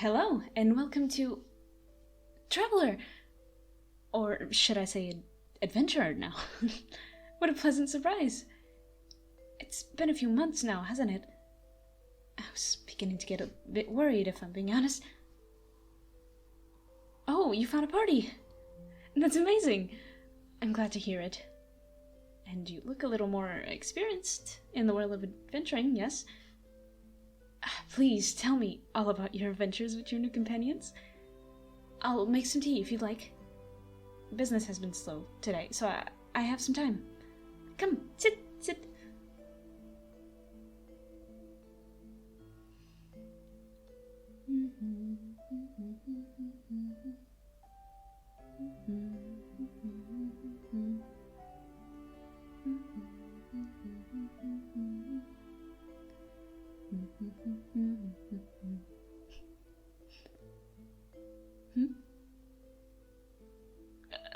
Hello, and welcome to Traveler! Or should I say Adventurer now? What a pleasant surprise! It's been a few months now, hasn't it? I was beginning to get a bit worried, if I'm being honest. Oh, you found a party! That's amazing! I'm glad to hear it. And you look a little more experienced in the world of adventuring, yes? Please tell me all about your adventures with your new companions. I'll make some tea if you'd like. Business has been slow today, so I have some time. Come, sit.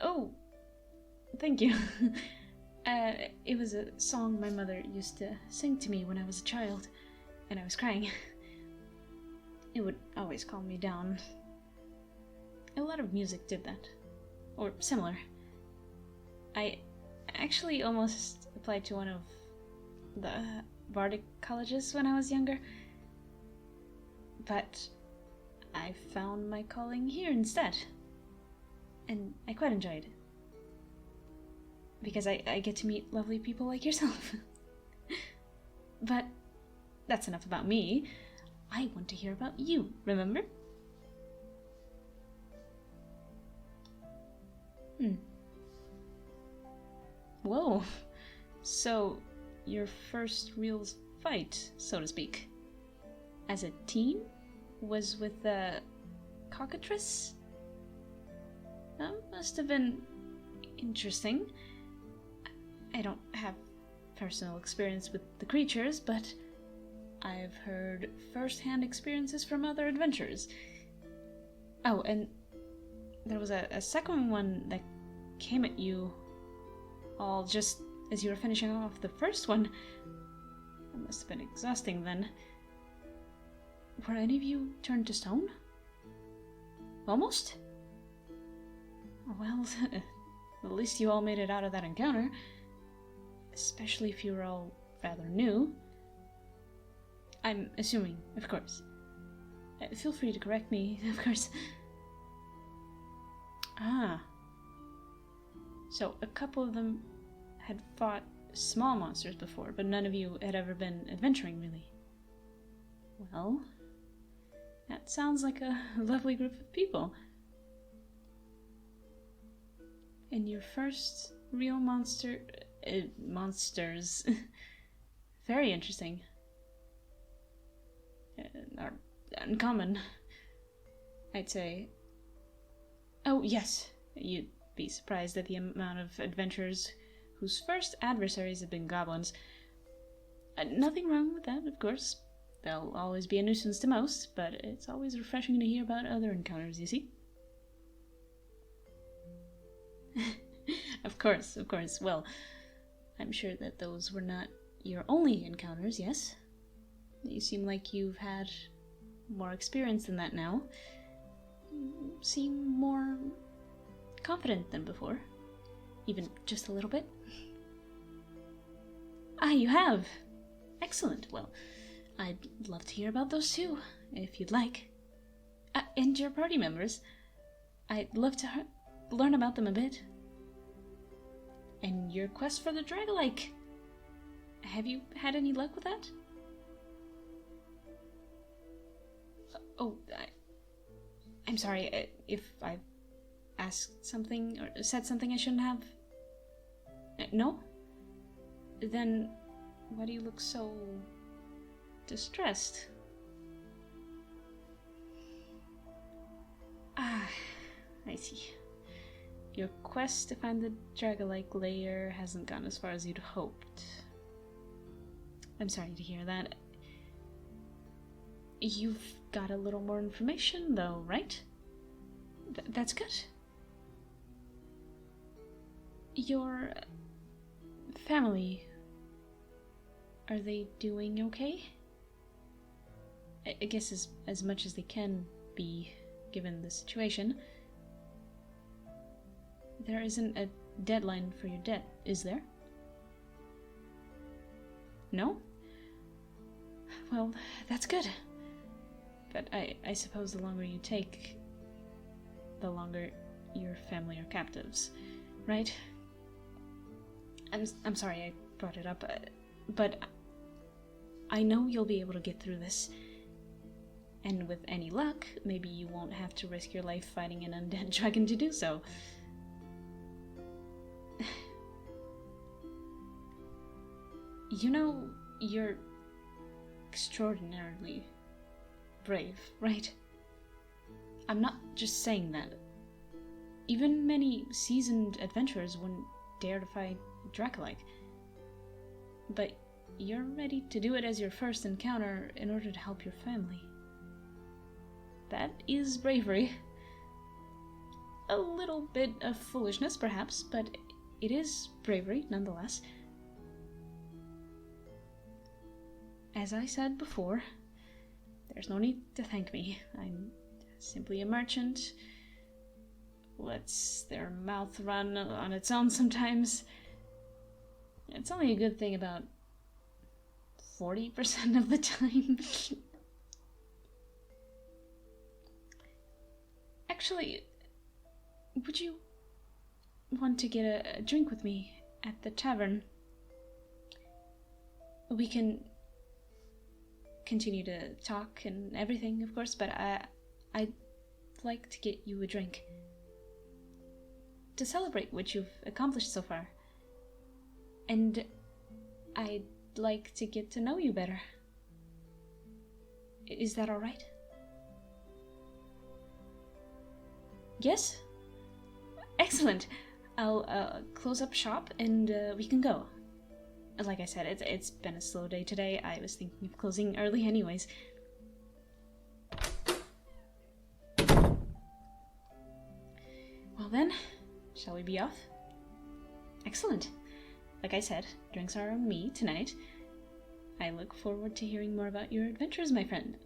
Oh, thank you. It was a song my mother used to sing to me when I was a child, and I was crying. It would always calm me down. A lot of music did that. Or similar. I actually almost applied to one of the bardic colleges when I was younger. But I found my calling here instead. And I quite enjoyed it. Because I get to meet lovely people like yourself. But that's enough about me. I want to hear about you, remember? Whoa. So, your first real fight, so to speak, as a teen, was with a cockatrice? That must have been interesting. I don't have personal experience with the creatures, but I've heard first-hand experiences from other adventurers. Oh, and there was a second one that came at you all just as you were finishing off the first one. That must have been exhausting then. Were any of you turned to stone? Almost? Well, at least you all made it out of that encounter. Especially if you were all rather new. I'm assuming, of course. Feel free to correct me, of course. Ah. So, a couple of them had fought small monsters before, but none of you had ever been adventuring, really. Well, that sounds like a lovely group of people. And your first real monsters. Very interesting. Are uncommon, I'd say. Oh, yes, you'd be surprised at the amount of adventurers whose first adversaries have been goblins. Nothing wrong with that, of course. They'll always be a nuisance to most, but it's always refreshing to hear about other encounters, you see. Of course. Well, I'm sure that those were not your only encounters, yes? You seem like you've had more experience than that now. You seem more confident than before. Even just a little bit. Ah, you have! Excellent. Well, I'd love to hear about those too, if you'd like. And your party members. I'd love to learn about them a bit. And your quest for the Dragalike. Have you had any luck with that? Oh, I'm sorry if I've asked something or said something I shouldn't have. No? Then why do you look so distressed? Ah, I see. Your quest to find the Dragalike lair hasn't gone as far as you'd hoped. I'm sorry to hear that. You've got a little more information, though, right? That's good. Your family, are they doing okay? I guess as much as they can be given the situation. There isn't a deadline for your debt, is there? No? Well, that's good. But I suppose the longer you take, the longer your family are captives, right? I'm sorry I brought it up, but I know you'll be able to get through this. And with any luck, maybe you won't have to risk your life fighting an undead dragon to do so. You know, you're extraordinarily brave, right? I'm not just saying that. Even many seasoned adventurers wouldn't dare to fight Dracolite. But you're ready to do it as your first encounter in order to help your family. That is bravery. A little bit of foolishness, perhaps, but it is bravery, nonetheless. As I said before, there's no need to thank me. I'm simply a merchant. Lets their mouth run on its own sometimes. It's only a good thing about 40% of the time. Actually, would you want to get a drink with me at the tavern? We can continue to talk and everything, of course, but I'd like to get you a drink. To celebrate what you've accomplished so far. And I'd like to get to know you better. Is that alright? Yes? Excellent! I'll close up shop and we can go. Like I said, it's been a slow day today. I was thinking of closing early anyways. Well then, shall we be off? Excellent. Like I said, drinks are on me tonight. I look forward to hearing more about your adventures, my friend.